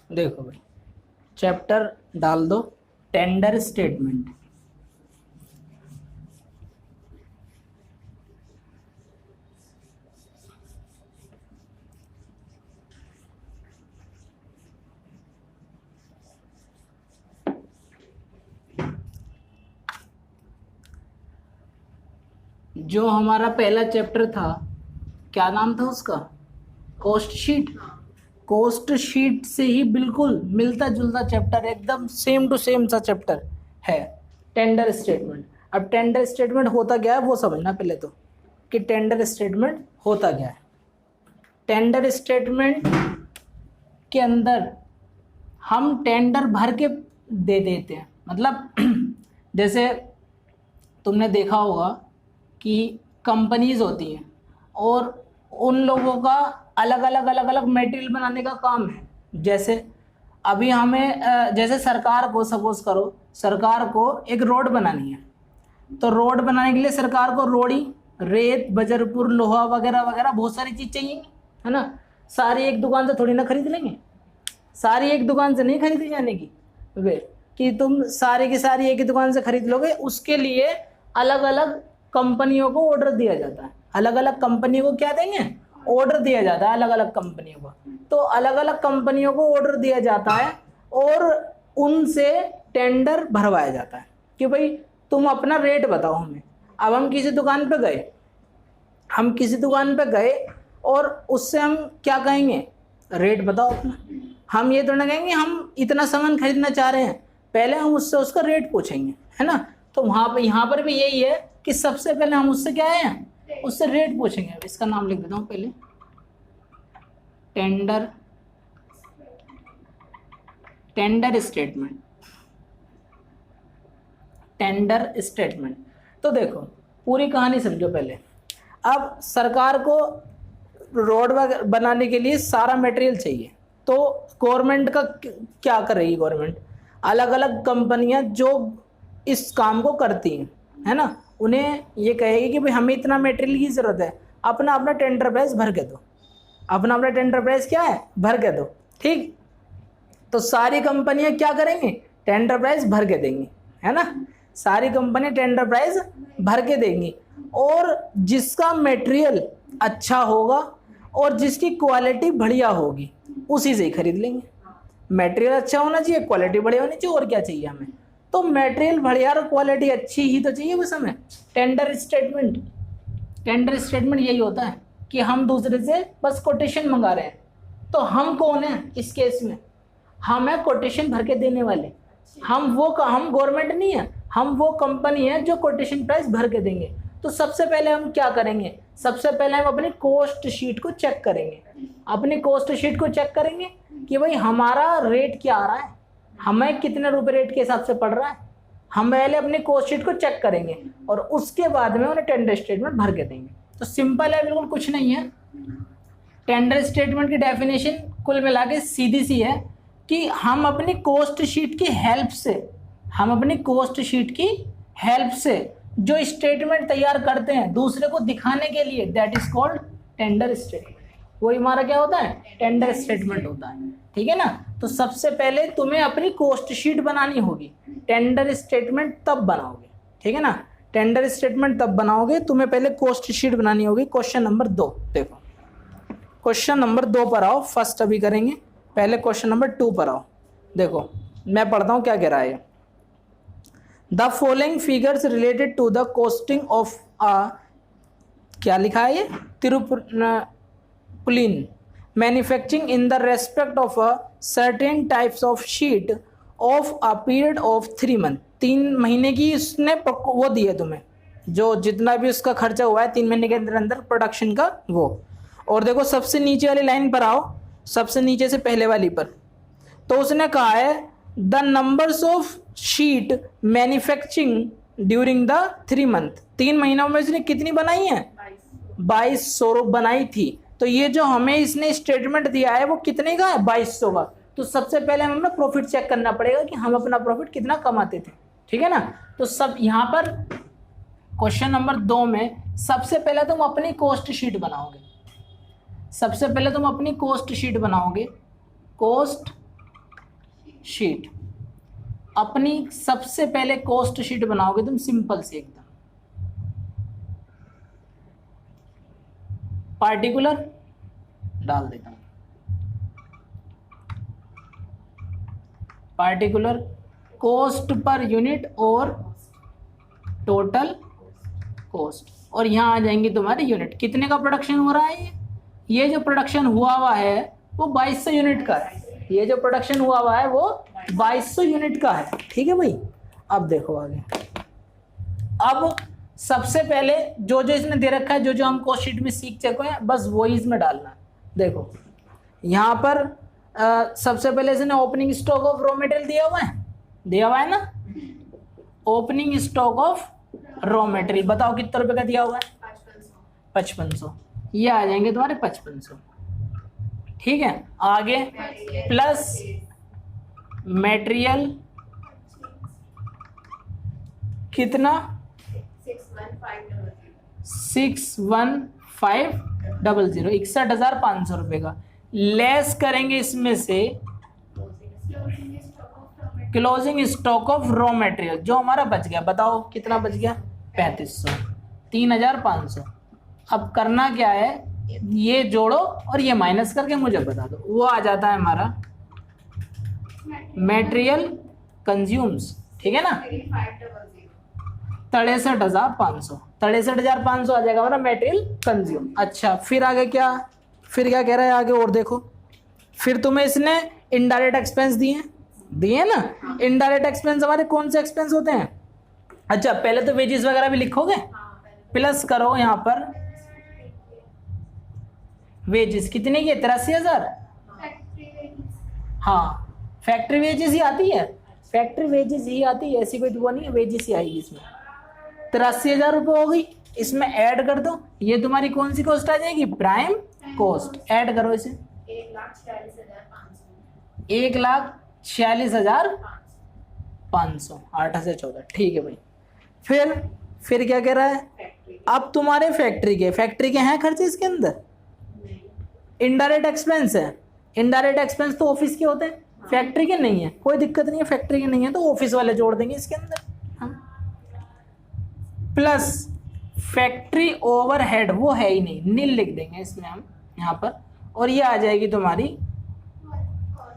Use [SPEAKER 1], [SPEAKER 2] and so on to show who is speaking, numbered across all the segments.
[SPEAKER 1] देखो भाई, चैप्टर डाल दो टेंडर स्टेटमेंट। जो हमारा पहला चैप्टर था, क्या नाम था उसका? Cost sheet. कॉस्ट शीट से ही बिल्कुल मिलता जुलता चैप्टर, एकदम सेम टू सेम सा चैप्टर है टेंडर स्टेटमेंट। अब टेंडर स्टेटमेंट होता क्या है वो समझना पहले तो, कि टेंडर स्टेटमेंट होता क्या है। टेंडर स्टेटमेंट के अंदर हम टेंडर भर के दे देते हैं। मतलब जैसे तुमने देखा होगा कि कंपनीज होती हैं और उन लोगों का अलग अलग मटेरियल बनाने का काम है। जैसे अभी हमें जैसे सरकार को, सपोज करो सरकार को एक रोड बनानी है, तो रोड बनाने के लिए सरकार को रोड़ी, रेत, बजरपुर, लोहा वगैरह वगैरह बहुत सारी चीज़ चाहिए, है ना। सारी एक दुकान से थोड़ी ना खरीद लेंगे, सारी एक दुकान से नहीं खरीदी जाने की वे, कि तुम सारी की सारी एक ही दुकान से खरीद लोगे। उसके लिए अलग अलग कंपनियों को ऑर्डर दिया जाता है। अलग अलग कंपनियों को क्या देंगे? ऑर्डर दिया जाता है अलग अलग कंपनियों को। तो अलग अलग कंपनियों को ऑर्डर दिया जाता है और उनसे टेंडर भरवाया जाता है कि भाई तुम अपना रेट बताओ हमें। अब हम किसी दुकान पे गए, और उससे हम क्या कहेंगे? रेट बताओ अपना। हम ये तो ना कहेंगे हम इतना सामान खरीदना चाह रहे हैं, पहले हम उससे उसका रेट पूछेंगे, है ना। तो वहाँ पर यहाँ पर भी यही है कि सबसे पहले हम उससे क्या है, उससे रेट पूछेंगे। इसका नाम लिख देता हूँ पहले, टेंडर स्टेटमेंट। Tender statement. तो देखो पूरी कहानी समझो पहले। अब सरकार को रोड बनाने के लिए सारा मटेरियल चाहिए, तो गवर्नमेंट का क्या कर रही है? गवर्नमेंट अलग अलग कंपनियां जो इस काम को करती हैं, है ना, उन्हें ये कहेगी कि भाई हमें इतना मटेरियल की ज़रूरत है, अपना अपना टेंडर प्राइस भर के दो। अपना अपना टेंडर प्राइस क्या है? भर के दो। ठीक, तो सारी कंपनियां क्या करेंगी? टेंडर प्राइस भर के देंगी, है ना। सारी कंपनी टेंडर प्राइस भर के देंगी, और जिसका मटेरियल अच्छा होगा और जिसकी क्वालिटी बढ़िया होगी उसी से ही खरीद लेंगे। मटेरियल अच्छा होना चाहिए, क्वालिटी बढ़िया होनी चाहिए, और क्या चाहिए हमें? तो मटेरियल बढ़िया और क्वालिटी अच्छी ही तो चाहिए उस समय। टेंडर स्टेटमेंट यही होता है कि हम दूसरे से बस कोटेशन मंगा रहे हैं। तो हम कौन है इस केस में? हम है कोटेशन भर के देने वाले। हम गवर्नमेंट नहीं है, हम वो कंपनी है जो कोटेशन प्राइस भर के देंगे। तो सबसे पहले हम क्या करेंगे? सबसे पहले हम अपनी कॉस्ट शीट को चेक करेंगे। अपनी कॉस्ट शीट को चेक करेंगे कि भाई हमारा रेट क्या आ रहा है, हमें कितने रुपए रेट के हिसाब से पड़ रहा है। हम पहले अपनी कॉस्ट शीट को चेक करेंगे और उसके बाद में उन्हें टेंडर स्टेटमेंट भर के देंगे। तो सिंपल है, बिल्कुल कुछ नहीं है। टेंडर स्टेटमेंट की डेफिनेशन कुल मिला के सीधी सी है कि हम अपनी कॉस्ट शीट की हेल्प से जो स्टेटमेंट तैयार करते हैं दूसरे को दिखाने के लिए, that is called tender statement. वही हमारा क्या होता है? टेंडर स्टेटमेंट होता है। ठीक है ना। तो सबसे पहले तुम्हें अपनी कॉस्ट शीट बनानी होगी, टेंडर स्टेटमेंट तब बनाओगे। ठीक है ना, टेंडर स्टेटमेंट तब बनाओगे, तुम्हें पहले कॉस्ट शीट बनानी होगी। क्वेश्चन नंबर 2 देखो, क्वेश्चन नंबर 2 पर आओ, फर्स्ट अभी करेंगे, पहले क्वेश्चन नंबर 2 पर आओ। देखो मैं पढ़ता हूँ क्या कह रहा है। The following figures related to the costing of क्या लिखा है ये? तिरुपुलिन manufacturing in the respect of a certain types of sheet of a period of 3 month. 3 महीने की उसने वो दी है तुम्हें, जो जितना भी उसका खर्चा हुआ है 3 महीने के अंदर अंदर प्रोडक्शन का वो। और देखो सबसे नीचे वाली लाइन पर आओ, सबसे नीचे से पहले वाली पर, तो उसने कहा है the numbers of sheet manufacturing during the 3 month. 3 महीनों में इसने कितनी बनाई है? 2200 बनाई थी। तो ये जो हमें इसने स्टेटमेंट दिया है वो कितने का है? 2200 का। तो सबसे पहले हमें अपना प्रॉफिट चेक करना पड़ेगा कि हम अपना प्रॉफिट कितना कमाते थे। ठीक है ना। तो सब यहाँ पर क्वेश्चन नंबर 2 में सबसे पहले तुम अपनी कॉस्ट शीट बनाओगे। Cost sheet. अपनी सबसे पहले कॉस्ट शीट बनाओगे तुम सिंपल से एकदम। पार्टिकुलर डाल देता हूं, पार्टिकुलर कॉस्ट पर यूनिट और टोटल कॉस्ट, और यहां आ जाएंगे तुम्हारे यूनिट। कितने का प्रोडक्शन हो रहा है? ये जो प्रोडक्शन हुआ है वो 2200 यूनिट का है। ये जो प्रोडक्शन हुआ है वो 2200 यूनिट का है। ठीक है भाई, अब देखो आगे। अब सबसे पहले जो जो इसने दे रखा है, जो जो हम कॉस्ट शीट में सीख चुके हैं, बस वही इसमें डालना है। देखो यहाँ पर सबसे पहले इसने opening stock of raw material दिया हुआ है ना। Opening stock of raw material बताओ कितने रुपए का दिया हुआ है? 5500। ये आ जाएंगे तुम्हारे 5500। ठीक है, आगे प्लस मटेरियल कितना? 61500, 61,500 रुपए का। लेस करेंगे इसमें से closing stock of raw material जो हमारा बच गया। बताओ कितना बच गया? 3500, 3500। अब करना क्या है, ये जोड़ो और ये माइनस करके मुझे बता दो। वो आ जाता है हमारा मटेरियल कंज्यूम्स। ठीक है ना, 63,500, 63,500 आ जाएगा हमारा मटेरियल कंज्यूम। अच्छा, फिर आगे क्या? फिर क्या कह रहा है आगे? और देखो, फिर तुम्हें इसने इनडायरेक्ट एक्सपेंस दिए ना। इनडायरेक्ट एक्सपेंस हमारे कौन से एक्सपेंस होते हैं? अच्छा, पहले तो वेजेस वगैरह भी लिखोगे, प्लस करो यहाँ पर वेजेस कितने की? 83,000। हाँ, फैक्ट्री वेजेस ही आती है, फैक्ट्री वेजेस ही आती है, ऐसी कोई वो नहीं है, वेजेस ही आएगी इसमें। 83,000 रुपये हो गई। इसमें ऐड कर दो, ये तुम्हारी कौन सी कॉस्ट आ जाएगी? Prime cost. ऐड करो इसे, 1,46,500, 8 से 14। ठीक है भाई। फिर क्या कह रहा है? अब तुम्हारे फैक्ट्री के हैं खर्चे इसके अंदर? इनडायरेक्ट एक्सपेंस है। इनडायरेक्ट एक्सपेंस तो ऑफिस के होते हैं, फैक्ट्री के नहीं है। कोई दिक्कत नहीं है, फैक्ट्री के नहीं है तो ऑफिस वाले जोड़ देंगे इसके अंदर। प्लस फैक्ट्री ओवरहेड, वो है ही नहीं, नील लिख देंगे इसमें हम यहाँ पर। और ये आ जाएगी तुम्हारी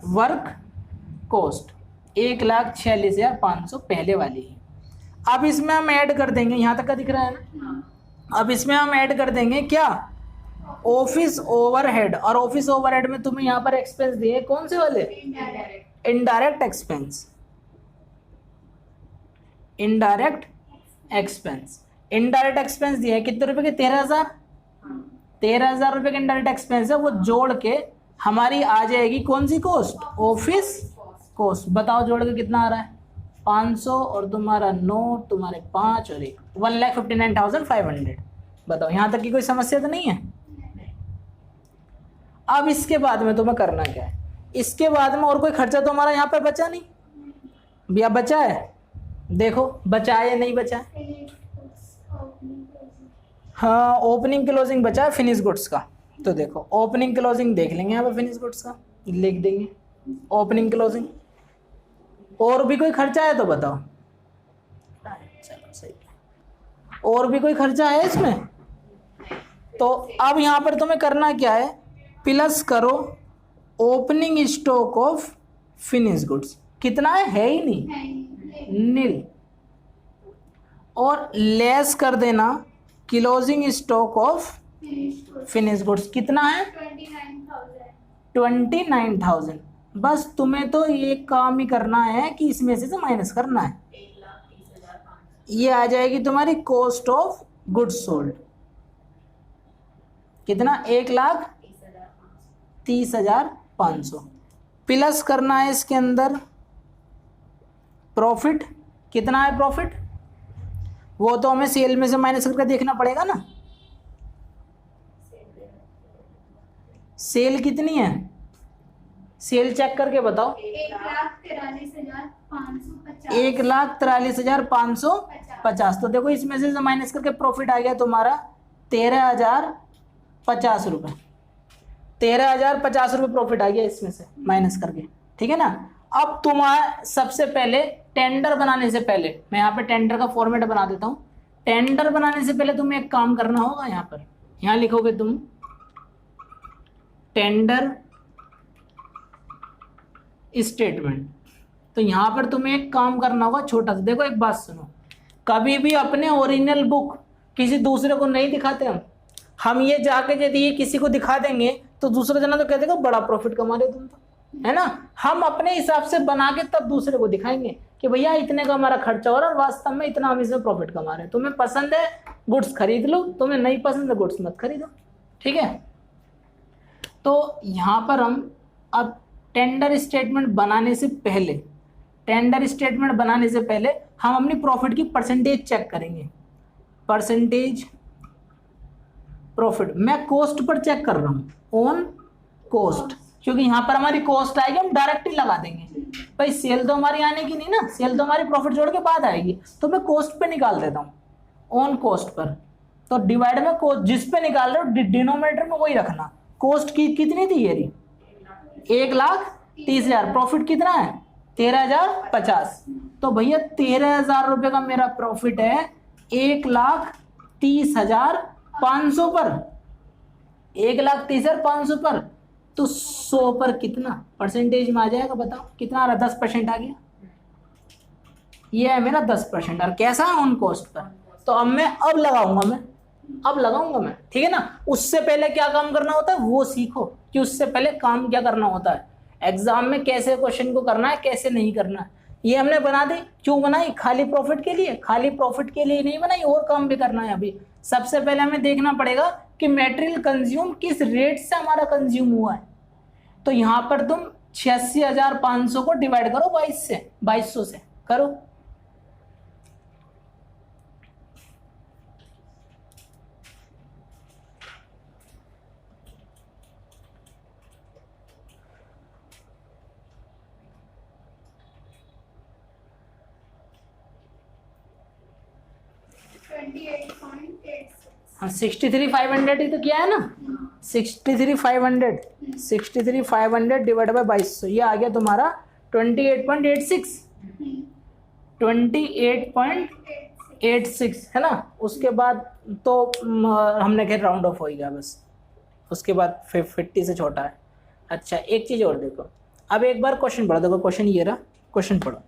[SPEAKER 1] वर्क कॉस्ट 1,46,500 पहले वाली ही। अब इसमें हम ऐड कर देंगे, यहाँ तक का दिख रहा है ना। अब इसमें हम ऐड कर देंगे क्या? Office overhead. और ऑफिस ओवरहेड में तुम्हें यहाँ पर एक्सपेंस दिए कौन से वाले? Indirect expense. इनडायरेक्ट एक्सपेंस दिए कितने रुपए के? 13,000। 13,000 रुपए के इनडायरेक्ट एक्सपेंस है, वो जोड़ के हमारी आ जाएगी कौन सी कॉस्ट? Office cost. बताओ जोड़ के कितना आ रहा है? 500 और तुम्हारा 9, तुम्हारे 5 और 1, 1,59,500। बताओ यहाँ तक की कोई समस्या तो नहीं है? अब इसके बाद में तुम्हें करना क्या है? इसके बाद में और कोई खर्चा तो हमारा यहाँ पर बचा नहीं भैया? बचा है, देखो बचा है या नहीं बचा है? हाँ, ओपनिंग क्लोजिंग बचा है फिनिश गुड्स का। तो देखो ओपनिंग क्लोजिंग देख लेंगे यहाँ पर, फिनिश गुड्स का लिख देंगे ओपनिंग क्लोजिंग। और भी कोई खर्चा है तो बताओ। चलो सही, और भी कोई खर्चा है इसमें? तो अब यहाँ पर तुम्हें करना क्या है? प्लस करो opening stock of finish goods. कितना है ही नहीं, नील। और लेस कर देना closing stock of finish goods. कितना है? 29,000। बस तुम्हें तो ये काम ही करना है कि इसमें से माइनस करना है। ये आ जाएगी तुम्हारी कॉस्ट ऑफ गुड्स सोल्ड। कितना? 1,30,500। प्लस करना है इसके अंदर प्रॉफिट। कितना है प्रॉफिट? वो तो हमें सेल में से माइनस करके देखना पड़ेगा ना। सेल कितनी है? सेल चेक करके बताओ। 1,43,550। तो देखो इसमें से माइनस करके प्रॉफिट आ गया तुम्हारा 13,050 रुपये। 13,050 रुपये प्रॉफिट आ गया इसमें से माइनस करके। ठीक है ना। अब तुम्हारा सबसे पहले टेंडर बनाने से पहले मैं यहाँ पे टेंडर का फॉर्मेट बना देता हूँ। टेंडर बनाने से पहले तुम्हें एक काम करना होगा, यहाँ पर यहाँ लिखोगे तुम टेंडर स्टेटमेंट। तो यहाँ पर तुम्हें एक काम करना होगा छोटा सा। देखो एक बात सुनो, कभी भी अपने ओरिजिनल बुक किसी दूसरे को नहीं दिखाते हम ये जाके यदि ये किसी को दिखा देंगे तो दूसरा जना तो कह देगा बड़ा प्रॉफिट कमा रहे तुम तो, है ना। हम अपने हिसाब से बना के तब दूसरे को दिखाएंगे कि भैया इतने का हमारा खर्चा हो रहा है और वास्तव में इतना हम इसमें प्रॉफिट कमा रहे हैं। तुम्हें पसंद है गुड्स खरीद लो, तुम्हें नहीं पसंद है गुड्स मत खरीदो, ठीक है। तो यहाँ पर हम अब टेंडर स्टेटमेंट बनाने से पहले हम अपनी प्रॉफिट की परसेंटेज चेक करेंगे। परसेंटेज प्रॉफिट मैं कॉस्ट पर चेक कर रहा हूं, ऑन कॉस्ट, क्योंकि यहां पर हमारी कॉस्ट आएगी हम डायरेक्ट ही लगा देंगे। भाई सेल तो हमारी आने की नहीं ना, सेल तो हमारी प्रॉफिट जोड़ के बाद आएगी, तो मैं कॉस्ट पे निकाल देता हूं ऑन कॉस्ट पर। तो डिवाइड में कॉस्ट जिस पे निकाल रहे हो डिनोमिनेटर में वही रखना। कॉस्ट की कितनी थी ये रही 1,30,000, प्रॉफिट कितना है 13,050। तो भैया 13,000 रुपये का मेरा प्रॉफिट है 1,30,500 पर, 1,30,500 पर। तो 100 पर कितना परसेंटेज में आ जाएगा बताओ, कितना आ रहा 10% आ गया। ये है मेरा 10% और कैसा है ऑन कॉस्ट पर। तो अब मैं लगाऊंगा मैं, ठीक है ना। उससे पहले क्या काम करना होता है वो सीखो कि उससे पहले काम क्या करना होता है, एग्जाम में कैसे क्वेश्चन को करना है कैसे नहीं करना है। ये हमने बना दी, क्यों बनाई, खाली प्रॉफिट के लिए, खाली प्रॉफिट के लिए नहीं बनाई, और काम भी करना है। अभी सबसे पहले हमें देखना पड़ेगा कि मटेरियल कंज्यूम किस रेट से हमारा कंज्यूम हुआ है। तो यहां पर तुम 86,500 को डिवाइड करो 2200 से करो। हाँ 63,500 ही तो किया है ना, 63,500 डिवाइड बाय 2200, ये आ गया तुम्हारा 28.86 है ना। उसके बाद तो हमने कहा राउंड ऑफ हो गया बस, उसके बाद 50 से छोटा है। अच्छा एक चीज और देखो, अब एक बार क्वेश्चन पढ़ो, देखो क्वेश्चन ये रहा, क्वेश्चन पढ़ो।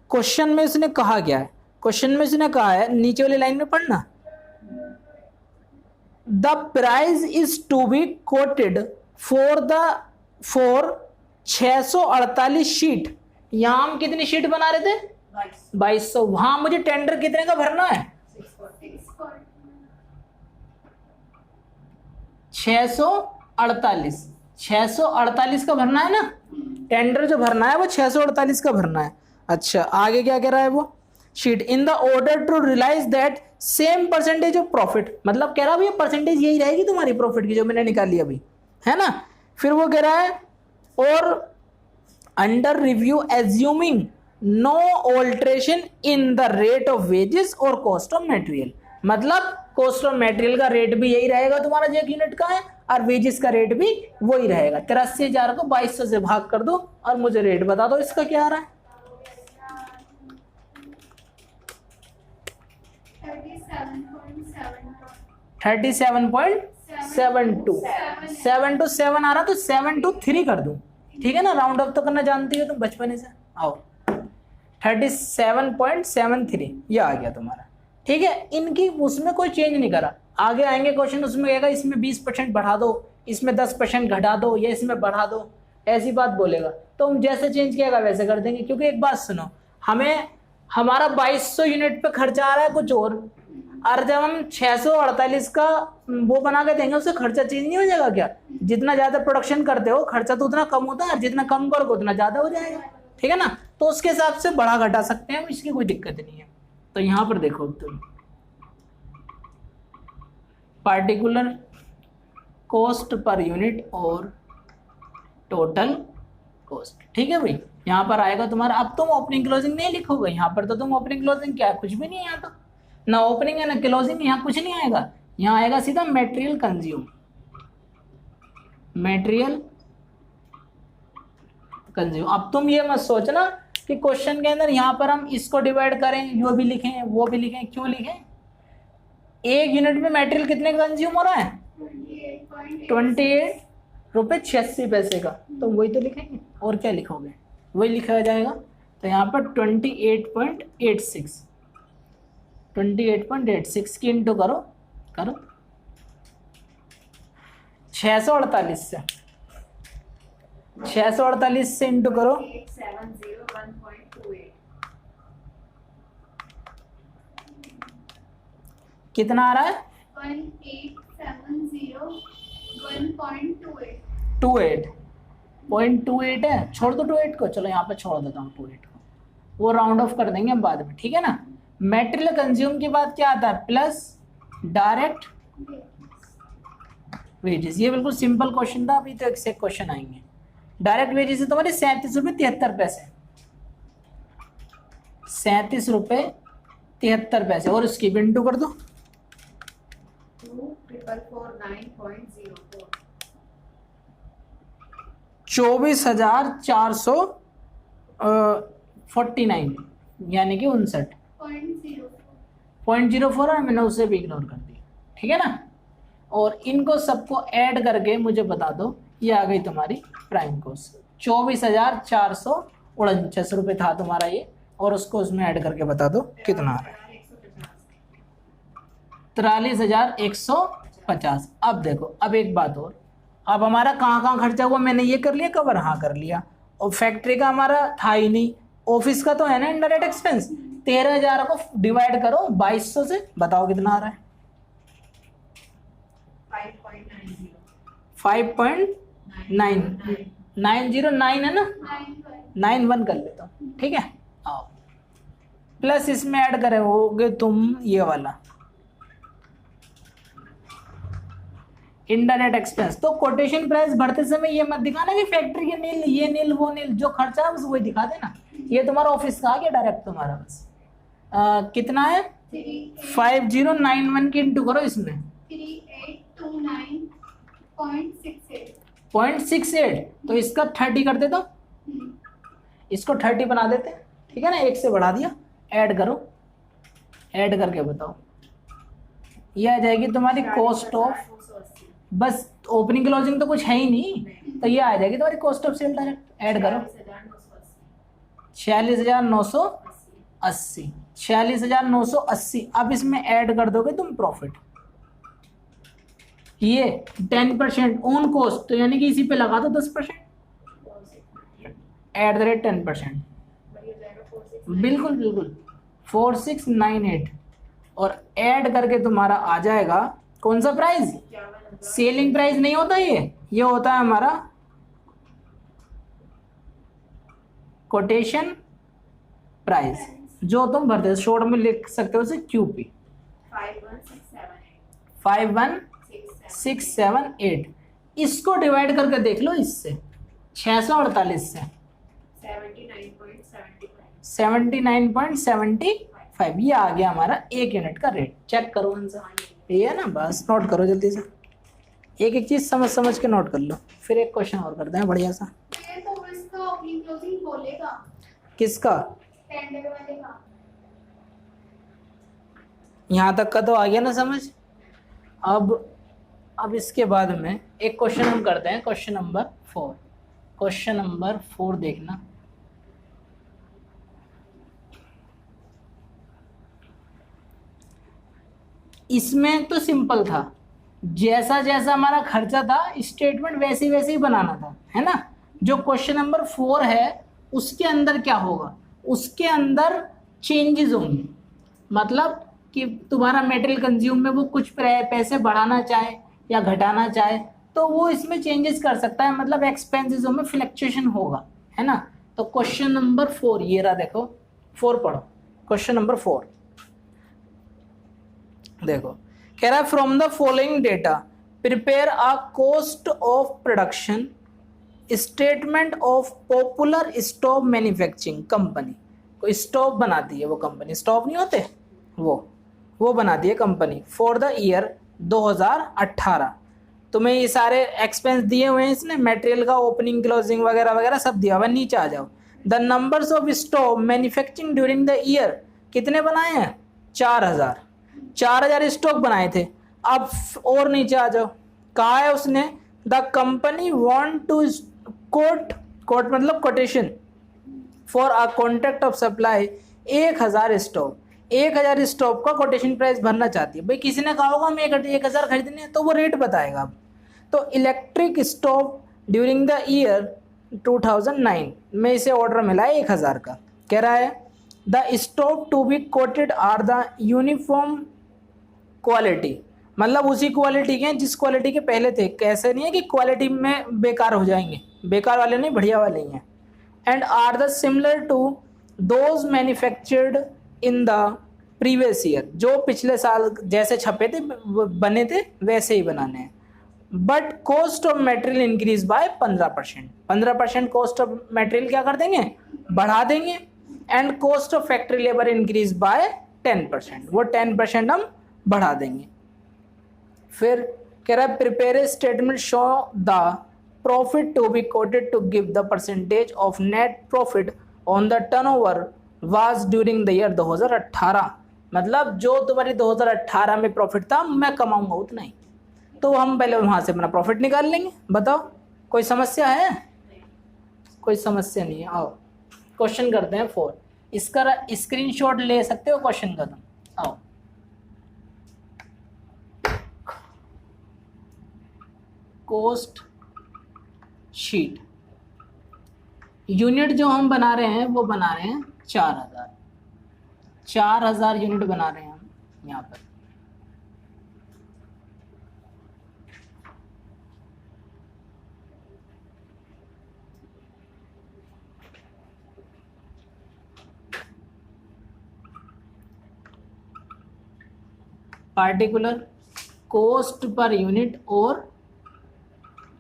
[SPEAKER 1] क्वेश्चन में इसने कहा क्या है, क्वेश्चन में इसने कहा है नीचे वाली लाइन में पढ़ना, the price is to be quoted for 648 sheet. यहां हम कितनी शीट बना रहे थे 2200। वहां मुझे टेंडर कितने का भरना है 648 का भरना है ना। टेंडर जो भरना है वो 648 का भरना है। अच्छा आगे क्या कह रहा है वो, sheet in the order to realize that same percentage of profit, मतलब कह रहा है परसेंटेज यही रहेगी तुम्हारी प्रॉफिट की जो मैंने निकाली अभी, है ना। फिर वो कह रहा है और under review assuming no alteration in the rate of wages और कॉस्ट ऑफ मटेरियल, मतलब कॉस्ट ऑफ मटेरियल का रेट भी यही रहेगा तुम्हारा जो एक यूनिट का है, और वेजेस का रेट भी वही रहेगा। 83,000 को 2200 से भाग कर दो और मुझे रेट बता दो इसका क्या आ रहा है। 37.72 आ रहा, तो 723 कर दूं, ठीक है ना। राउंड ऑफ तो करना जानती हो तुम बचपन से। आओ 37.73 ये आ गया तुम्हारा, ठीक है। इनकी उसमें कोई चेंज नहीं करा। आगे आएंगे क्वेश्चन, उसमें कहेगा इसमें 20% बढ़ा दो, इसमें 10% घटा दो, या इसमें बढ़ा दो, ऐसी बात बोलेगा। तो हम जैसे चेंज किएगा वैसे कर देंगे, क्योंकि एक बात सुनो, हमें हमारा 2200 यूनिट पे खर्चा आ रहा है कुछ और जब हम 648 का वो बना के देंगे उससे खर्चा चेंज नहीं हो जाएगा क्या। जितना ज्यादा प्रोडक्शन करते हो खर्चा तो उतना कम होता है, और जितना कम करोगे उतना ज्यादा हो जाएगा, ठीक है ना। तो उसके हिसाब से बढ़ा घटा सकते हैं, इसकी कोई दिक्कत नहीं है। तो यहां पर देखो तुम पार्टिकुलर कॉस्ट पर यूनिट और टोटल कॉस्ट, ठीक है भाई। यहाँ पर आएगा तुम्हारा, अब तुम ओपनिंग क्लोजिंग नहीं लिखोगे, यहाँ पर तो तुम ओपनिंग क्लोजिंग क्या है कुछ भी नहीं है, यहाँ तो ना ओपनिंग है ना क्लोजिंग, यहाँ कुछ नहीं आएगा। यहाँ आएगा सीधा मटेरियल कंज्यूम, मटेरियल कंज्यूम। अब तुम ये मत सोचना कि क्वेश्चन के अंदर यहाँ पर हम इसको डिवाइड करें, यो भी लिखें वो भी लिखें, क्यों लिखें? एक यूनिट में मटेरियल कितने कंज्यूम हो रहा है? 28 रुपये 86 पैसे का। तो वही तो लिखेंगे, और क्या लिखोगे? वही लिखा जाएगा। तो यहाँ पर 28.86 की इंटू करो 648 से, 648 से इंटू करो
[SPEAKER 2] 8701.28।
[SPEAKER 1] कितना आ रहा है?
[SPEAKER 2] 1870.28।
[SPEAKER 1] 28.28 है। छोड़ दो 28 को, चलो यहाँ पे छोड़ देता हूँ 28 को, वो राउंड ऑफ कर देंगे हम बाद में, ठीक है ना। मेटेरियल कंज्यूम के बाद क्या आता है? Plus direct wages. ये बिल्कुल सिंपल क्वेश्चन था, अभी तो एक से क्वेश्चन आएंगे। डायरेक्ट वेजेस है तुम्हारे 37 रुपये 73 पैसे, 37 रुपये 73 पैसे, और इसकी भी इंटू कर दो
[SPEAKER 2] 2449.04।
[SPEAKER 1] 24,449 यानी कि 59.04 है। मैंने उसे भी इग्नोर कर दिया, ठीक है ना। और इनको सबको ऐड करके मुझे बता दो, ये आ गई तुम्हारी प्राइम कॉस्ट। 24,449 रुपये था तुम्हारा ये, और उसको उसमें ऐड करके बता दो कितना आ रहा है। 43,150। अब देखो, अब एक बात और, अब हमारा कहाँ कहाँ खर्चा हुआ मैंने ये कर लिया कवर, हाँ कर लिया। और फैक्ट्री का हमारा था ही नहीं, ऑफिस का तो है ना इनडायरेक्ट एक्सपेंस। 13,000 को डिवाइड करो 2200 से, बताओ कितना आ रहा है? 5.90909 है ना, 91 कर लेता हूँ, ठीक है। आओ प्लस इसमें ऐड करोगे तुम ये वाला इनडायरेक्ट एक्सपेंस। तो कोटेशन प्राइस भरते समय ये मत दिखाना कि फैक्ट्री के नील, ये नील वो नील, जो खर्चा है बस वही दिखा देना। ये तुम्हारा ऑफिस का आ गया डायरेक्ट तुम्हारा, बस कितना है? 5091 की इंटू करो इसमें 0.68, तो इसका 30 कर देता हूँ, इसको 30 बना देते, ठीक है ना। एक से बढ़ा दिया, ऐड करो, ऐड करके बताओ, ये आ जाएगी तुम्हारी कॉस्ट ऑफ, बस ओपनिंग क्लोजिंग तो कुछ है ही नहीं, तो ये आ जाएगी तुम्हारी cost of sale direct. Add करो 46,980, 46,980। अब इसमें ऐड कर दोगे तुम प्रॉफिट, ये 10% ऑन कॉस्ट, तो यानी कि इसी पे लगा दो 10% एट द रेट 10%, बिल्कुल बिल्कुल 4698। और ऐड करके तुम्हारा आ जाएगा कौन सा प्राइस? सेलिंग प्राइस नहीं होता ये होता है हमारा कोटेशन प्राइस, जो तुम भरते हो, शॉर्ट में लिख सकते हो उसे QP। 51678। इसको डिवाइड करके देख लो इससे 648 से 79.75, ये आ गया हमारा एक यूनिट का रेट। चेक करो आंसर, ये है ना, बस नोट करो जल्दी से, एक एक चीज समझ समझ के नोट कर लो। फिर एक क्वेश्चन और करते हैं बढ़िया सा।
[SPEAKER 2] ये तो इसका ओपनिंग क्लोजिंग बोलेगा
[SPEAKER 1] किसका?
[SPEAKER 2] टेंडर वाले का।
[SPEAKER 1] यहाँ तक का तो आ गया ना समझ। अब इसके बाद में एक क्वेश्चन हम करते हैं, क्वेश्चन नंबर 4। क्वेश्चन नंबर 4 देखना, इसमें तो सिंपल था, जैसा जैसा हमारा खर्चा था स्टेटमेंट वैसे वैसे ही बनाना था, है ना। जो क्वेश्चन नंबर 4 है उसके अंदर क्या होगा? उसके अंदर चेंजेस होंगे, मतलब कि तुम्हारा मटेरियल कंज्यूम में वो कुछ पैसे बढ़ाना चाहे या घटाना चाहे तो वो इसमें चेंजेस कर सकता है, मतलब एक्सपेंसेस में फ्लक्चुएशन होगा, है ना। तो क्वेश्चन नंबर 4 ये रहा, देखो 4 पढ़ो। क्वेश्चन नंबर 4 देखो, कह रहा है from the following data prepare a cost of production statement of popular stove manufacturing company. कोई स्टोव बनाती है वो कंपनी, स्टोव नहीं होते वो बनाती है कंपनी फॉर द ईयर 2018। तुम्हें ये सारे एक्सपेंस दिए हुए हैं इसने, मटेरियल का ओपनिंग क्लोजिंग वगैरह वगैरह सब दिया हुआ है। नीचे आ जाओ, the numbers of stock manufacturing during the year, कितने बनाए हैं? 4000 स्टॉक बनाए थे। अब और नीचे आ जाओ, कहा है उसने the company want to quote मतलब quotation for a contract of supply 1000 stock, 1000 stock का कोटेशन प्राइस भरना चाहती है। भाई किसी ने कहा होगा हमें 1000 खरीदने हैं, तो वो रेट बताएगा। अब तो electric stove during the year 2009 में इसे ऑर्डर मिला है 1000 का। कह रहा है the stove to be quoted are the uniform quality, मतलब उसी क्वालिटी के जिस क्वालिटी के पहले थे। कैसे नहीं है कि क्वालिटी में बेकार हो जाएंगे, बेकार वाले नहीं, बढ़िया वाले ही हैं। And are the similar to those manufactured in the previous year, जो पिछले साल जैसे छपे थे बने थे वैसे ही बनाने हैं। But cost of material increase by 15%, 15% cost of material क्या कर देंगे? बढ़ा देंगे। And cost of factory labour increase by 10%, वो 10% हम बढ़ा देंगे। फिर कह रहा है prepare a statement show the profit to be quoted to give the percentage of net profit on the turnover was during the year 2018, मतलब जो तुम्हारी 2018 में प्रॉफिट था मैं कमाऊंगा उतना ही, तो हम पहले वहाँ से अपना प्रॉफिट निकाल लेंगे। बताओ कोई समस्या है? कोई समस्या नहीं है। आओ क्वेश्चन करते हैं 4, इसका स्क्रीनशॉट ले सकते हो क्वेश्चन का तुम। आओ कॉस्ट शीट, यूनिट जो हम बना रहे हैं वो बना रहे हैं 4000 यूनिट बना रहे हैं हम यहाँ पर। पार्टिकुलर कॉस्ट पर यूनिट और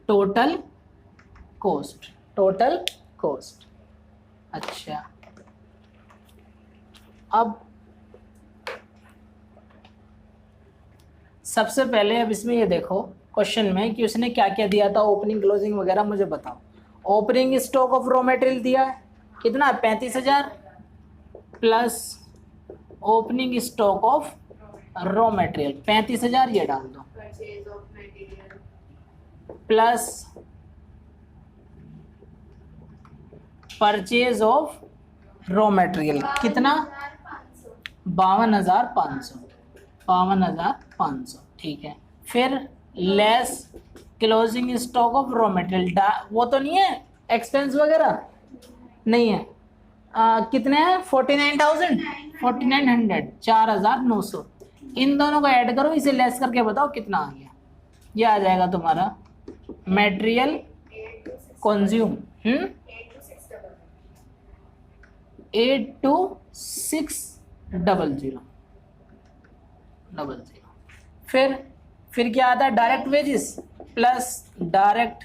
[SPEAKER 1] टोटल कॉस्ट, टोटल कॉस्ट। अच्छा अब सबसे पहले अब इसमें ये देखो क्वेश्चन में कि उसने क्या क्या दिया था, ओपनिंग क्लोजिंग वगैरह मुझे बताओ। Opening stock of raw material दिया है कितना? 35,000 plus opening stock of raw material 35,000, ये डाल दो, plus purchase of raw material कितना? 52,500, ठीक है। फिर less closing stock of raw material, वो तो नहीं है एक्सपेंस वगैरह नहीं है। कितने हैं? 49,900, 4,900। इन दोनों को ऐड करो, इसे लेस करके बताओ कितना आ गया। ये आ जाएगा तुम्हारा मटेरियल कंज्यूम 82,600। फिर क्या आता है? Direct wages plus direct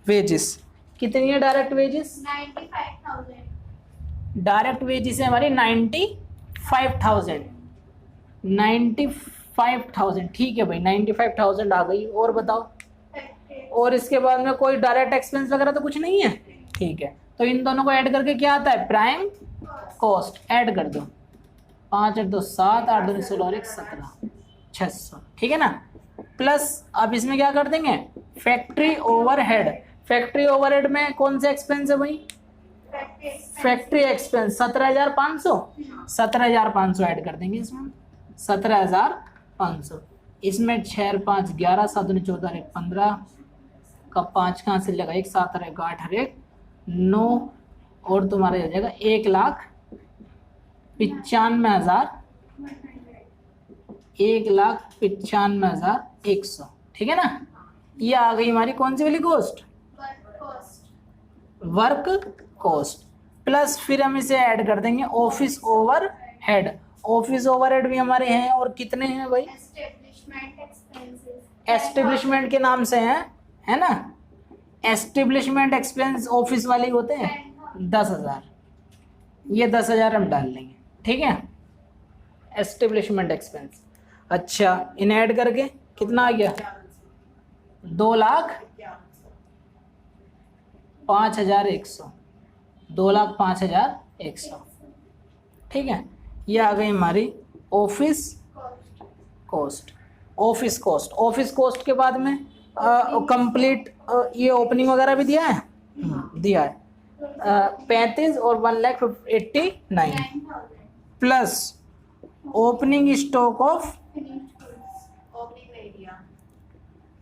[SPEAKER 1] wages. कितनी है डायरेक्ट वेजेस?
[SPEAKER 2] 95,000।
[SPEAKER 1] डायरेक्ट वेजेस है हमारी 95,000, ठीक है भाई 95,000 आ गई। और बताओ, और इसके बाद में कोई डायरेक्ट एक्सपेंस वगैरह तो कुछ नहीं है, ठीक है। तो इन दोनों को ऐड करके क्या आता है? Prime cost. ऐड कर दो, 5 8 2 7 8 2 16 और 1 17, 600, ठीक है ना। प्लस अब इसमें क्या कर देंगे? Factory overhead. फैक्ट्री ओवरहेड में कौन से एक्सपेंस है भाई? फैक्ट्री एक्सपेंस 17,500 ऐड कर देंगे इसमें, 17,500। इसमें 6 और 5 11, 7 और 14 और 1 15 का 5 कहाँ से लगा? 1 7 और 1 8 और 1 9, और तुम्हारा हो जाएगा 1,95,000, 1,95,100, ठीक है ना। ये आ गई हमारी कौन सी वाली कॉस्ट? Work cost. प्लस फिर हम इसे ऐड कर देंगे ऑफिस ओवरहेड। ऑफिस ओवरहेड भी हमारे हैं, और कितने हैं भाई? एस्टेब्लिशमेंट के नाम से हैं, है ना। एस्टेब्लिशमेंट एक्सपेंस ऑफिस वाले होते हैं 10,000, ये 10,000 हम डाल लेंगे, ठीक है। Establishment expense. अच्छा, इन ऐड करके कितना आ गया? 2,05,100, 2,05,100। ठीक है, ये आ गई हमारी office cost. Office cost, office cost के बाद में कंप्लीट ये ओपनिंग वगैरह भी दिया है, दिया है 35 और 1,89 plus opening stock of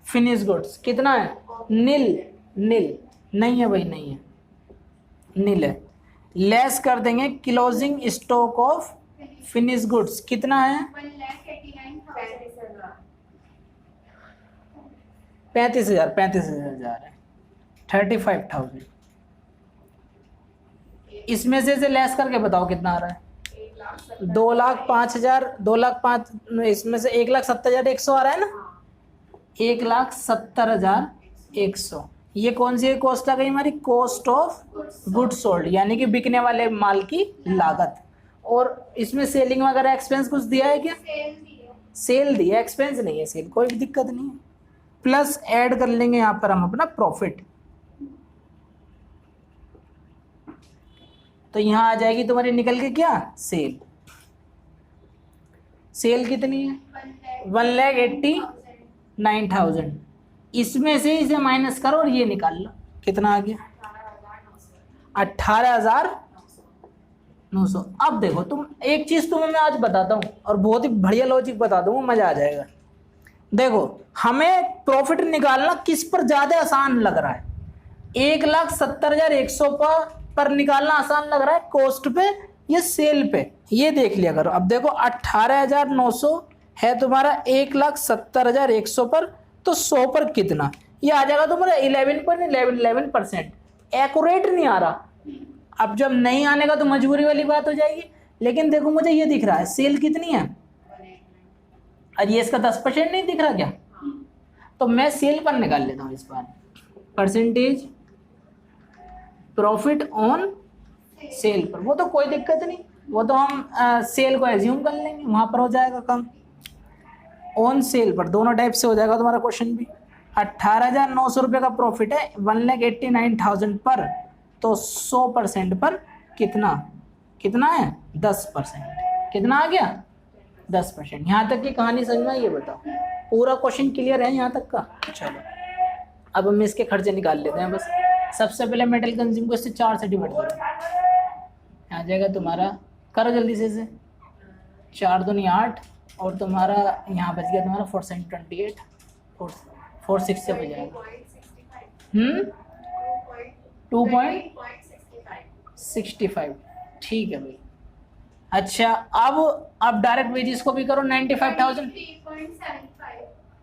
[SPEAKER 1] finish goods कितना है? नील नहीं है भाई, नहीं है, नील है। लेस कर देंगे closing stock of finish goods कितना है? 35,000 है, 35,000। इसमें से लेस करके बताओ कितना आ रहा है? 2,05,000, 2,05,000, इसमें से 1,70,100 आ रहा है ना, 1,70,100। ये कौन सी कॉस्ट आ गई हमारी? कॉस्ट ऑफ गुड्स सोल्ड, यानी कि बिकने वाले माल की लागत। और इसमें सेलिंग वगैरह एक्सपेंस कुछ दिया है क्या? सेल दिया, एक्सपेंस नहीं है सेल, कोई भी दिक्कत नहीं है। प्लस ऐड कर लेंगे यहाँ पर हम अपना प्रॉफिट, तो यहाँ आ जाएगी तुम्हारी निकल के क्या? सेल। सेल कितनी है? 1,89,000। इसमें से इसे माइनस करो और ये निकाल लो, कितना आ गया? 18,900। अब देखो तुम, एक चीज तुम्हें मैं आज बताता हूँ और बहुत ही बढ़िया लॉजिक बता दूंगा, मजा आ जाएगा। देखो हमें प्रॉफिट निकालना किस पर ज्यादा आसान लग रहा है? 1,70,100 पर निकालना आसान लग रहा है, कॉस्ट पे या सेल पे? ये देख लिया करो। अब देखो 18,900 है तुम्हारा 1,70,100 पर, तो 100 पर कितना? ये आ जाएगा तुम्हारा 11.11%। एक्यूरेट नहीं आ रहा। अब जब नहीं आने का तो मजबूरी वाली बात हो जाएगी, लेकिन देखो मुझे ये दिख रहा है सेल कितनी है, और ये इसका 10% नहीं दिख रहा क्या? तो मैं सेल पर निकाल लेता हूँ इस बार, परसेंटेज प्रॉफिट ऑन सेल पर। वो तो कोई दिक्कत नहीं, वो तो हम सेल को एज्यूम कर लेंगे, वहां पर हो जाएगा कम। ऑन सेल पर दोनों टाइप से हो जाएगा तुम्हारा क्वेश्चन भी। 18,900 रुपये का प्रॉफिट है 1,89,000 पर, तो 100% पर कितना है? 10%। कितना आ गया? 10%। यहाँ तक की कहानी समझ में आई? ये बताओ, पूरा क्वेश्चन क्लियर है यहाँ तक का? चलो अब हम इसके खर्चे निकाल लेते हैं। बस सबसे पहले मेटल कंज्यूम को इससे 4 से डिवाइड करो, आ जाएगा तुम्हारा, करो जल्दी से इसे, 4 दूनी 8, और तुम्हारा यहाँ बच गया तुम्हारा 428, 460 से बच जाएगा 2.65। ठीक है भाई। अच्छा अब डायरेक्ट वेजेस को भी करो, 95,000,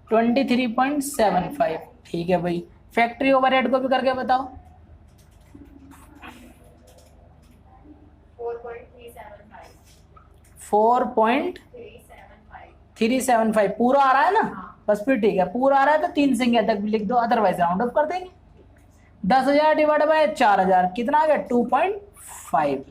[SPEAKER 1] 23.75। ठीक है भाई। फैक्ट्री ओवरहेड को भी करके बताओ। 4.375 पूरा आ रहा है ना? बस फिर ठीक है, पूरा आ रहा है तो 3 संख्या तक भी लिख दो, अदरवाइज राउंड ऑफ कर देंगे। 10,000 डिवाइड बाय 4,000 कितना आ गया? 2.5।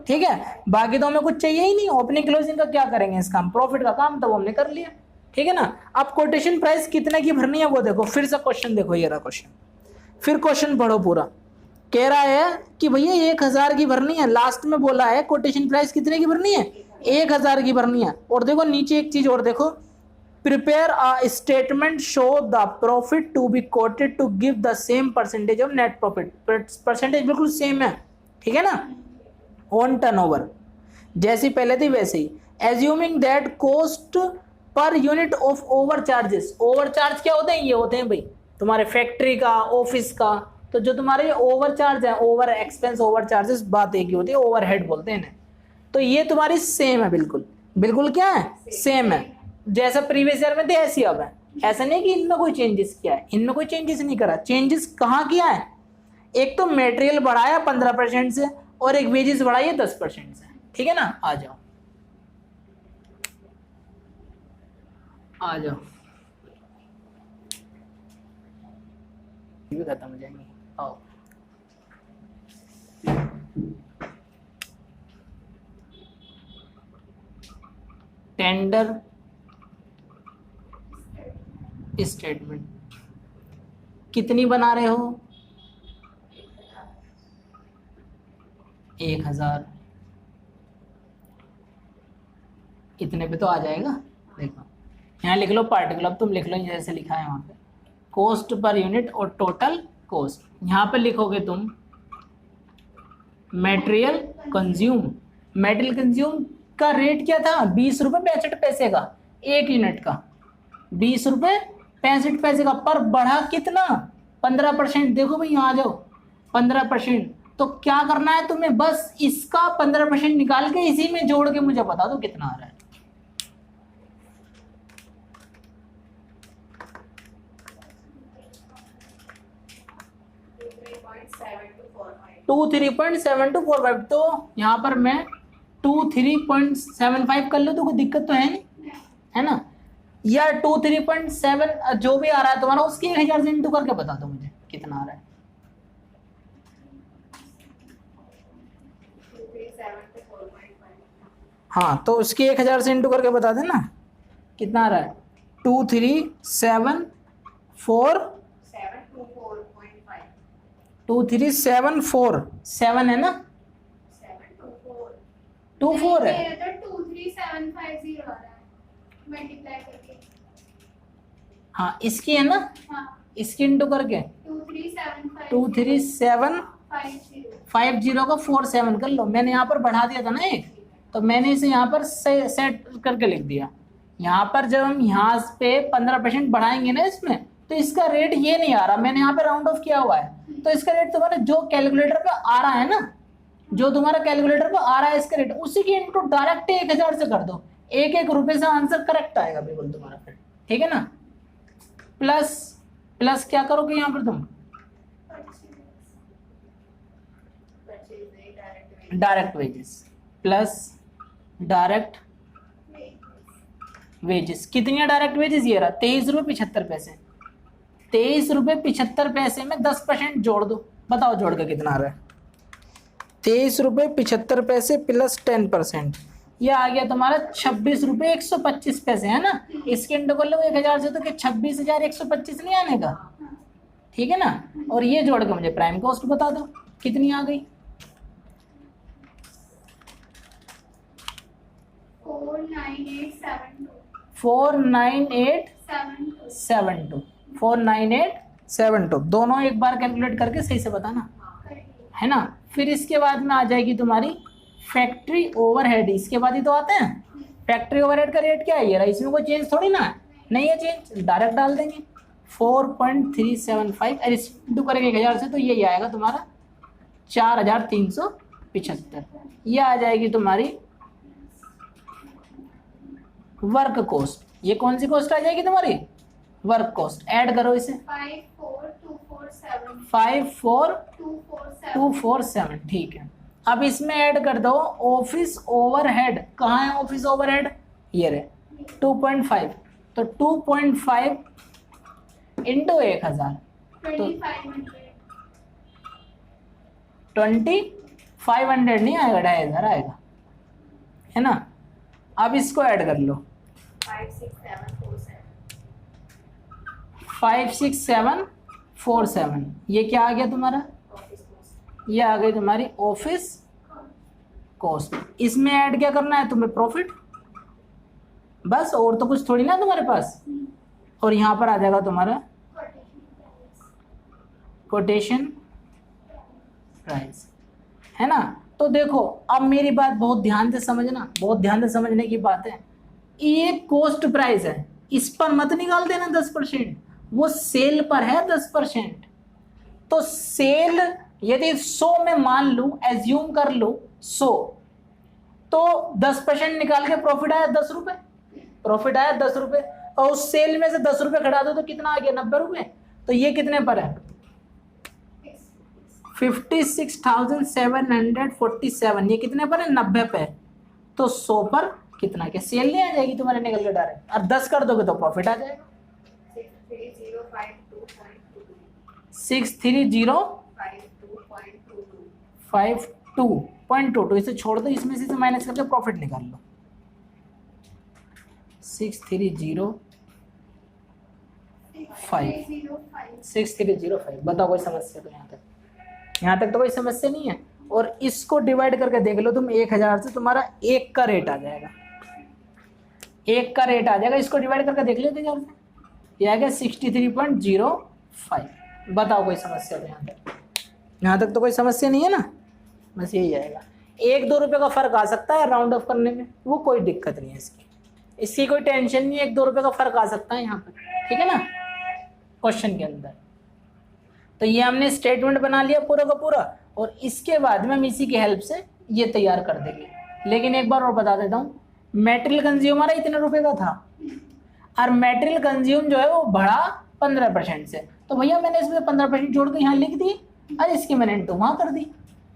[SPEAKER 1] ठीक है, बाकी तो हमें कुछ चाहिए ही नहीं। ओपनिंग क्लोजिंग का क्या करेंगे इस काम, प्रॉफिट का काम तो वो हमने कर लिया। ठीक है ना। अब कोटेशन प्राइस कितने की भरनी है वो देखो, फिर से क्वेश्चन देखो, ये रहा क्वेश्चन, फिर क्वेश्चन पढ़ो पूरा। कह रहा है कि भैया 1,000 की भरनी है, लास्ट में बोला है कोटेशन प्राइस कितने की भरनी है? 1,000 की भरनी है। और देखो नीचे एक चीज और देखो, prepare a statement show the profit to be quoted to give the same percentage of net profit. Percentage बिल्कुल सेम है, ठीक है ना, ऑन टर्नओवर, जैसी पहले थी वैसे ही। Assuming that cost per unit of over charges, over charge क्या होते हैं? ये होते हैं भाई तुम्हारे फैक्ट्री का, ऑफिस का, तो जो तुम्हारे ओवर चार्ज है, ओवर एक्सपेंस, ओवर चार्जेस, बात एक ही होती है, ओवरहेड बोलते हैं। तो ये तुम्हारी सेम है, बिल्कुल बिल्कुल क्या है? सेम है, जैसा प्रीवियस ईयर में थे ऐसी अब है। ऐसा नहीं कि इनमें कोई चेंजेस किया है, इनमें कोई चेंजेस नहीं करा। चेंजेस कहाँ किया है? एक तो मेटेरियल बढ़ाया 15% से, और एक वेजेस बढ़ाइए 10% से। ठीक है ना, आ जाओ आ जाओ, भी खत्म हो जाएंगे। आओ टेंडर स्टेटमेंट कितनी बना रहे हो? 1000। इतने पे तो आ जाएगा। देखो यहाँ लिख लो पार्टिकुलर, अब तुम लिख लो जैसे लिखा है वहाँ पे, कॉस्ट पर यूनिट और टोटल कॉस्ट। यहाँ पे लिखोगे तुम मटेरियल कंज्यूम। मटेरियल कंज्यूम का रेट क्या था? 20 रुपये 65 पैसे का, 1 यूनिट का 20 रुपये 65 पैसे का। पर बढ़ा कितना? 15%। देखो भाई यहाँ आ जाओ, 15%। तो क्या करना है तुम्हें? बस इसका 15% निकाल के इसी में जोड़ के मुझे बता दो कितना आ रहा है। 23.7245। तो यहाँ पर मैं 23.75 कर लूँ तो कोई दिक्कत तो है नहीं, है ना? या 23.7 जो भी आ रहा है तुम्हारा उसकी 1000 से इंटू करके बता दो मुझे कितना आ रहा है। हाँ तो उसकी 1000 से इंटू करके बता देना कितना आ रहा है। 2374 है ना? 24 है।
[SPEAKER 2] 23750 आ रहा है मल्टीप्लाई करके।
[SPEAKER 1] हाँ इसकी है ना?
[SPEAKER 2] हाँ
[SPEAKER 1] इसकी इंटू करके 2750 का 47 कर लो। मैंने यहाँ पर बढ़ा दिया था ना एक, तो मैंने इसे यहाँ पर सेट करके लिख दिया। यहाँ पर जब हम यहाँ पे 15% बढ़ाएंगे ना इसमें, तो इसका रेट ये नहीं आ रहा, मैंने यहाँ पे राउंड ऑफ किया हुआ है। तो इसका रेट तुम्हारे जो कैलकुलेटर पे आ रहा है ना, जो तुम्हारा कैलकुलेटर पे आ रहा है इसका रेट, उसी की इंटू डायरेक्ट 1000 से कर दो। 1-1 रुपए से आंसर करेक्ट आएगा बिल्कुल तुम्हारा फिर, ठीक है ना? प्लस क्या करोगे यहाँ पर तुम? Direct wages plus direct wages. कितनी है डायरेक्ट वेजेस? ये रहा 23 रुपये 75 पैसे। 23 रुपये 75 पैसे में 10% जोड़ दो, बताओ जोड़ के कितना आ रहा है? 23 रुपये 75 पैसे प्लस 10%, ये आ गया तुम्हारा 26 रुपये 125 पैसे, है ना? इसके इंटू कर लो 1000 से, तो क्या 26,125 नहीं आने का? ठीक है ना? और ये जोड़ के मुझे प्राइम कॉस्ट बता दो कितनी आ गई। 49872 दोनों एक बार कैलकुलेट करके सही से बताना, है ना? फिर इसके बाद में आ जाएगी तुम्हारी फैक्ट्री ओवरहेड। इसके बाद ही तो आते हैं फैक्ट्री ओवरहेड का रेट क्या है? ये रहा, इसमें कोई चेंज थोड़ी ना है, नहीं है चेंज, डायरेक्ट डाल देंगे 4.375 और इस इंटू करेंगे 1000 से, तो यही आएगा तुम्हारा 4375। ये आ जाएगी तुम्हारी वर्क कॉस्ट। ये कौन सी कॉस्ट आ जाएगी तुम्हारी? Work cost. ऐड करो इसे 54247, ठीक है। अब इसमें ऐड कर दो ऑफिस ओवरहेड। कहाँ है ऑफिस ओवरहेड? ये रहे 2.5, तो 2.5 इंटू 1000 तो 2500 नहीं आएगा, 2500 आएगा, है ना? अब इसको ऐड कर लो 56747। ये क्या आ गया तुम्हारा? ये आ गई तुम्हारी ऑफिस कॉस्ट। इसमें ऐड क्या करना है तुम्हें? प्रॉफिट, बस, और तो कुछ थोड़ी ना तुम्हारे पास। और यहाँ पर आ जाएगा तुम्हारा कोटेशन प्राइस, है ना? तो देखो अब मेरी बात बहुत ध्यान से समझना, बहुत ध्यान से समझने की बात है। ये कॉस्ट प्राइस है, इस पर मत निकाल देना 10%, वो सेल पर है 10%। तो सेल यदि 100 में मान लूं, एज्यूम कर लो 100, तो 10% निकाल के प्रॉफिट आया 10 रुपए, प्रॉफिट आया 10 रुपए, और उस सेल में से 10 रुपए घटा दो तो कितना आ गया? 90 रुपए। तो ये कितने पर है? 56,747। ये कितने पर है? 90 पे। तो 100 पर कितना के सेल नहीं आ जाएगी तुम्हारे निकल के डायरेक्ट, और 10 कर दोगे तो प्रॉफिट आ जाएगा 63052.22। इसे छोड़ दो, इसमें से माइनस करके प्रॉफिट निकाल लो।
[SPEAKER 2] 630 6305.
[SPEAKER 1] 6305। बताओ कोई समस्या तो यहाँ तक तो कोई समस्या नहीं है। और इसको डिवाइड करके देख लो तुम 1000 से, तुम्हारा 1 का रेट आ जाएगा, 1 का रेट आ जाएगा। इसको डिवाइड करके देख लो 1000 से, ये आ गया 63.05। बताओ कोई समस्या तो यहाँ तक तो कोई समस्या नहीं है ना, बस यही आएगा। 1-2 रुपये का फर्क आ सकता है राउंड ऑफ करने में, वो कोई दिक्कत नहीं है इसकी कोई टेंशन नहीं है। 1-2 रुपये का फर्क आ सकता है यहाँ पर, ठीक है ना, क्वेश्चन के अंदर। तो ये हमने स्टेटमेंट बना लिया पूरा का पूरा, और इसके बाद में हम इसी की हेल्प से ये तैयार कर देंगे। लेकिन एक बार और बता देता हूँ, मेटेरियल कंज्यूम हमारा इतने रुपए का था, और मेटेरियल कंज्यूम जो है वो बढ़ा 15% से, तो भैया मैंने इसमें 15% जोड़ के यहाँ लिख दी, और इसकी मैंने तो वहाँ कर दी।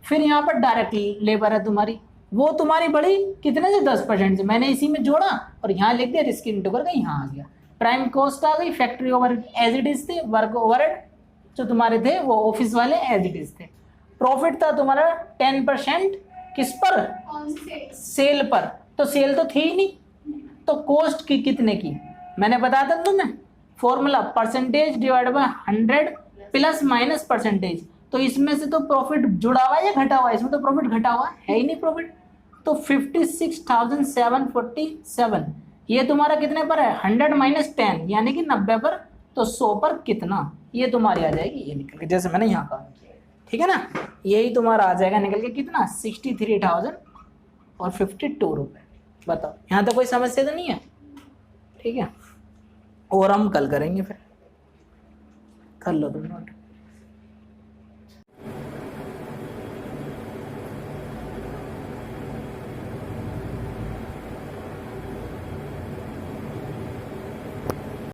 [SPEAKER 1] फिर यहाँ पर डायरेक्ट लेबर है तुम्हारी, वो तुम्हारी बढ़ी कितने से, 10% से, मैंने इसी में जोड़ा और यहाँ लिख दिया, रिस्क इंटू करके यहाँ आ गया। प्राइम कॉस्ट आ गई, factory over as it is थे, वर्क ओवरहेड जो तुम्हारे थे वो ऑफिस वाले एज इट इज थे। प्रॉफिट था तुम्हारा 10% किस पर, सेल पर, तो सेल तो थी ही नहीं, तो कॉस्ट की कितने की मैंने बताया था तुम्हें, formula percentage divide by 100 plus minus percentage. तो इसमें से तो प्रॉफिट जुड़ा हुआ है या घटा हुआ है, इसमें तो प्रॉफिट घटा हुआ है ही नहीं प्रॉफिट। तो 56,747 ये तुम्हारा कितने पर है, 100 माइनस 10 यानी कि 90 पर, तो 100 पर कितना, ये तुम्हारी आ जाएगी ये निकल के, जैसे मैंने यहाँ कहा, ठीक है ना, यही तुम्हारा आ जाएगा निकल के कितना, 63,052 रुपये। बताओ यहाँ तो कोई समस्या तो नहीं है, ठीक है। और हम कल करेंगे, फिर कर लो तुम नोट।